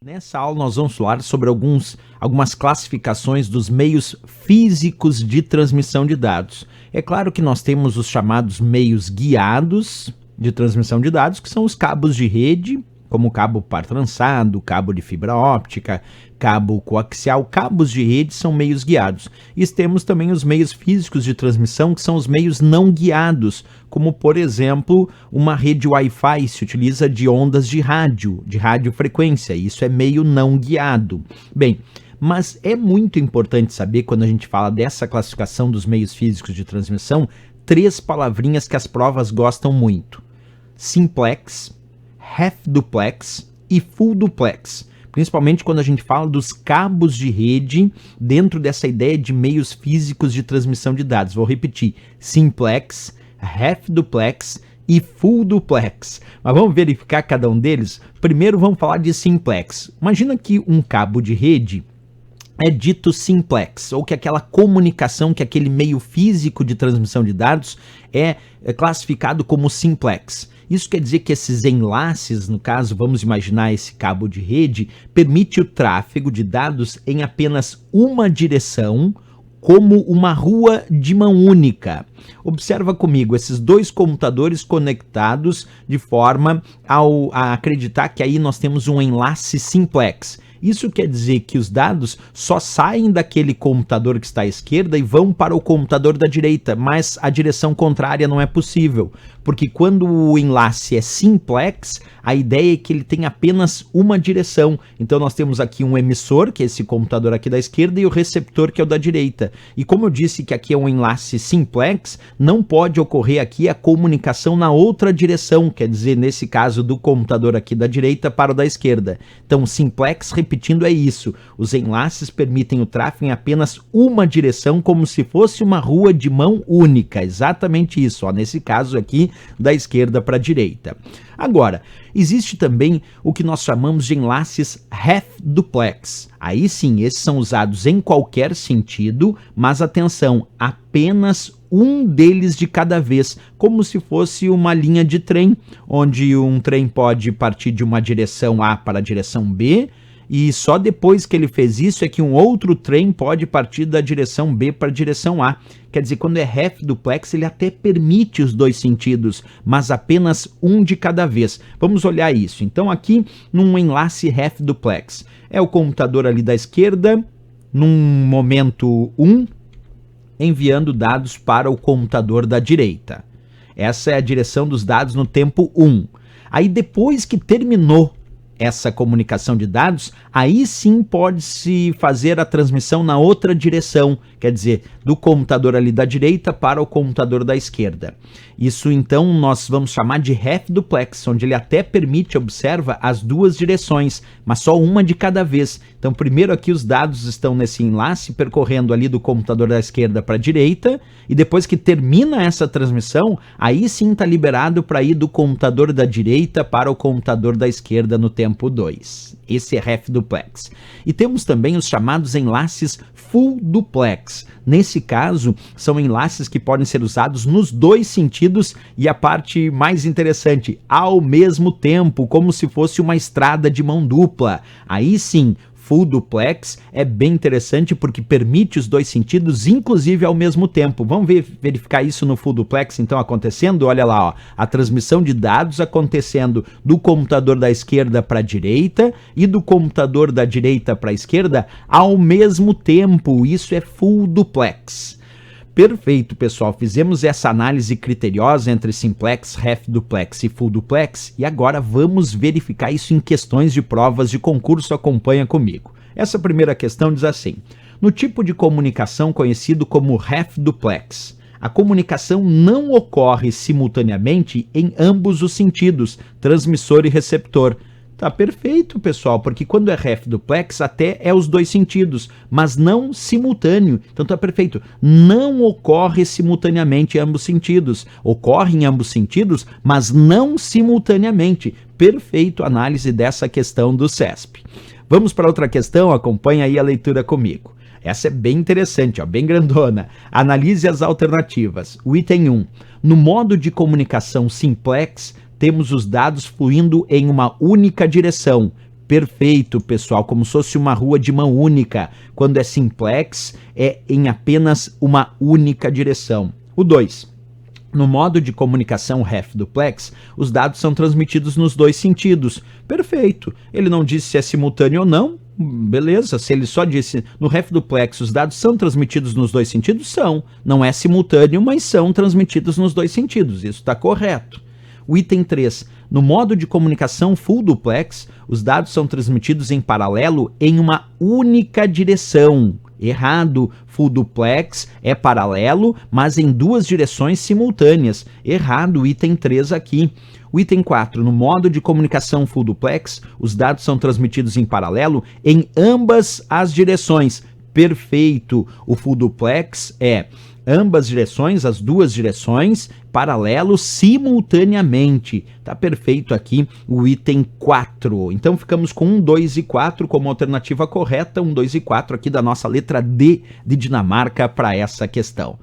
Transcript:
Nessa aula nós vamos falar sobre algumas classificações dos meios físicos de transmissão de dados. É claro que nós temos os chamados meios guiados de transmissão de dados, que são os cabos de rede, como o cabo par trançado, cabo de fibra óptica, cabo coaxial. Cabos de rede são meios guiados. E temos também os meios físicos de transmissão, que são os meios não guiados, como, por exemplo, uma rede Wi-Fi se utiliza de ondas de radiofrequência. Isso é meio não guiado. Bem, mas é muito importante saber, quando a gente fala dessa classificação dos meios físicos de transmissão, 3 palavrinhas que as provas gostam muito: simplex, half duplex e full duplex, principalmente quando a gente fala dos cabos de rede dentro dessa ideia de meios físicos de transmissão de dados. Vou repetir: simplex, half duplex e full duplex. Mas vamos verificar cada um deles? Primeiro vamos falar de simplex. Imagina que um cabo de rede é dito simplex, ou que aquela comunicação, que aquele meio físico de transmissão de dados é classificado como simplex. Isso quer dizer que esses enlaces, no caso, vamos imaginar esse cabo de rede, permite o tráfego de dados em apenas uma direção, como uma rua de mão única. Observa comigo esses 2 computadores conectados de forma a acreditar que aí nós temos um enlace simplex. Isso quer dizer que os dados só saem daquele computador que está à esquerda e vão para o computador da direita, mas a direção contrária não é possível, porque quando o enlace é simplex, a ideia é que ele tem apenas uma direção. Então nós temos aqui um emissor, que é esse computador aqui da esquerda, e o receptor, que é o da direita. E como eu disse que aqui é um enlace simplex, não pode ocorrer aqui a comunicação na outra direção, quer dizer, nesse caso do computador aqui da direita para o da esquerda. Então simplex, repetindo, é isso: os enlaces permitem o tráfego em apenas uma direção, como se fosse uma rua de mão única. Exatamente isso, ó, nesse caso aqui, da esquerda para a direita. Agora, existe também o que nós chamamos de enlaces half duplex. Aí sim, esses são usados em qualquer sentido, mas atenção, apenas um deles de cada vez, como se fosse uma linha de trem, onde um trem pode partir de uma direção A para a direção B, e só depois que ele fez isso é que um outro trem pode partir da direção B para a direção A. Quer dizer, quando é half duplex, ele até permite os 2 sentidos, mas apenas um de cada vez. Vamos olhar isso. Então aqui, num enlace half duplex, é o computador ali da esquerda, num momento 1, enviando dados para o computador da direita. Essa é a direção dos dados no tempo 1. Aí depois que terminou essa comunicação de dados, aí sim pode-se fazer a transmissão na outra direção, quer dizer, do computador ali da direita para o computador da esquerda. Isso então nós vamos chamar de half duplex, onde ele até permite, observa, as 2 direções, mas só uma de cada vez. Então primeiro aqui os dados estão nesse enlace percorrendo ali do computador da esquerda para a direita, e depois que termina essa transmissão, aí sim está liberado para ir do computador da direita para o computador da esquerda no tempo 2. Esse é half duplex. E temos também os chamados enlaces full duplex. Nesse caso, são enlaces que podem ser usados nos 2 sentidos e a parte mais interessante, ao mesmo tempo, como se fosse uma estrada de mão dupla. Aí sim, full duplex é bem interessante porque permite os 2 sentidos, inclusive ao mesmo tempo. Vamos verificar isso no full duplex, então, acontecendo. Olha lá, ó, a transmissão de dados acontecendo do computador da esquerda para a direita e do computador da direita para a esquerda ao mesmo tempo. Isso é full duplex. Perfeito, pessoal. Fizemos essa análise criteriosa entre simplex, half duplex e full duplex e agora vamos verificar isso em questões de provas de concurso. Acompanha comigo. Essa primeira questão diz assim: no tipo de comunicação conhecido como half duplex, a comunicação não ocorre simultaneamente em ambos os sentidos, transmissor e receptor. Tá perfeito, pessoal, porque quando é half duplex até é os 2 sentidos, mas não simultâneo. Então tá perfeito. Não ocorre simultaneamente em ambos sentidos. Ocorre em ambos sentidos, mas não simultaneamente. Perfeito, análise dessa questão do CESP. Vamos para outra questão, acompanha aí a leitura comigo. Essa é bem interessante, ó, bem grandona. Analise as alternativas. O item 1. No modo de comunicação simplex, temos os dados fluindo em uma única direção, Perfeito, pessoal, como se fosse uma rua de mão única. Quando é simplex, é em apenas uma única direção. O 2. No modo de comunicação half-duplex, os dados são transmitidos nos dois sentidos. Perfeito. Ele não disse se é simultâneo ou não. Beleza, se ele só disse no half-duplex os dados são transmitidos nos dois sentidos, são. Não é simultâneo, mas são transmitidos nos dois sentidos. Isso está correto. O item 3. No modo de comunicação full duplex, os dados são transmitidos em paralelo em uma única direção. Errado. Full duplex é paralelo, mas em duas direções simultâneas. Errado. Item 3 aqui. O item 4. No modo de comunicação full duplex, os dados são transmitidos em paralelo em ambas as direções. Perfeito. O full duplex é ambas direções, as duas direções, paralelos simultaneamente. Tá perfeito aqui o item 4. Então ficamos com 1, 2 e 4 como alternativa correta, 1, 2 e 4 aqui da nossa letra D de Dinamarca para essa questão.